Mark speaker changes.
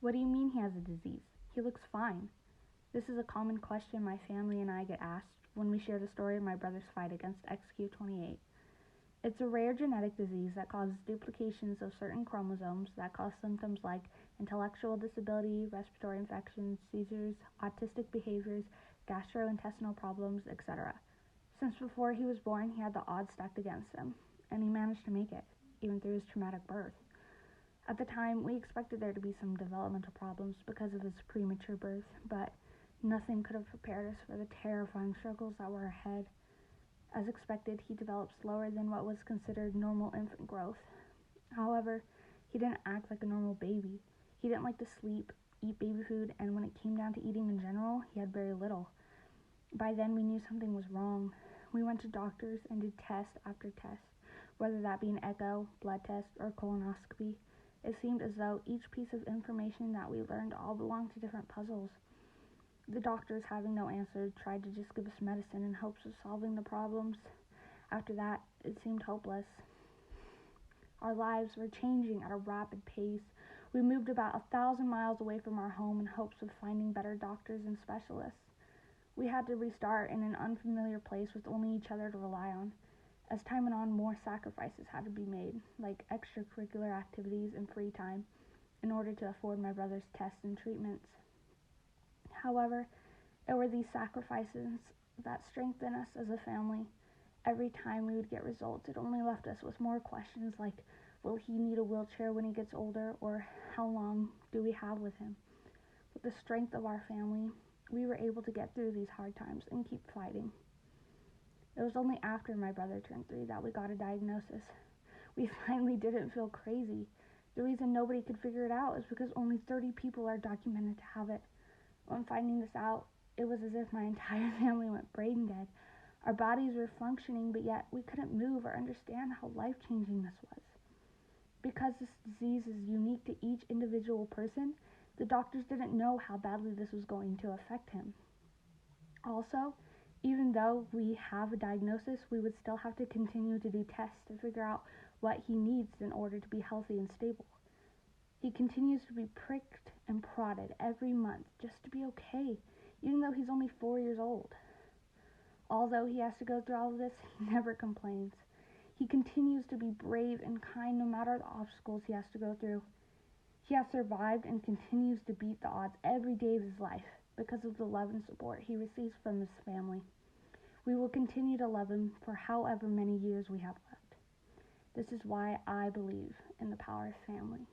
Speaker 1: What do you mean he has a disease? He looks fine. This is a common question my family and I get asked when we share the story of my brother's fight against XQ-28. It's a rare genetic disease that causes duplications of certain chromosomes that cause symptoms like intellectual disability, respiratory infections, seizures, autistic behaviors, gastrointestinal problems, etc. Since before he was born, he had the odds stacked against him, and he managed to make it, even through his traumatic birth. At the time, we expected there to be some developmental problems because of his premature birth, but nothing could have prepared us for the terrifying struggles that were ahead. As expected, he developed slower than what was considered normal infant growth. However, he didn't act like a normal baby. He didn't like to sleep, eat baby food, and when it came down to eating in general, he had very little. By then, we knew something was wrong. We went to doctors and did test after test, whether that be an echo, blood test, or colonoscopy. It seemed as though each piece of information that we learned all belonged to different puzzles. The doctors, having no answer, tried to just give us medicine in hopes of solving the problems. After that, it seemed hopeless. Our lives were changing at a rapid pace. We moved about 1,000 miles away from our home in hopes of finding better doctors and specialists. We had to restart in an unfamiliar place with only each other to rely on. As time went on, more sacrifices had to be made, like extracurricular activities and free time, in order to afford my brother's tests and treatments. However, it were these sacrifices that strengthened us as a family. Every time we would get results, it only left us with more questions like, will he need a wheelchair when he gets older, or how long do we have with him? With the strength of our family, we were able to get through these hard times and keep fighting. It was only after my brother turned 3 that we got a diagnosis. We finally didn't feel crazy. The reason nobody could figure it out is because only 30 people are documented to have it. When finding this out, it was as if my entire family went brain dead. Our bodies were functioning, but yet we couldn't move or understand how life-changing this was. Because this disease is unique to each individual person, the doctors didn't know how badly this was going to affect him. Also, even though we have a diagnosis, we would still have to continue to do tests to figure out what he needs in order to be healthy and stable. He continues to be pricked and prodded every month just to be okay, even though he's only 4 years old. Although he has to go through all of this, he never complains. He continues to be brave and kind no matter the obstacles he has to go through. He has survived and continues to beat the odds every day of his life because of the love and support he receives from his family. We will continue to love him for however many years we have left. This is why I believe in the power of family.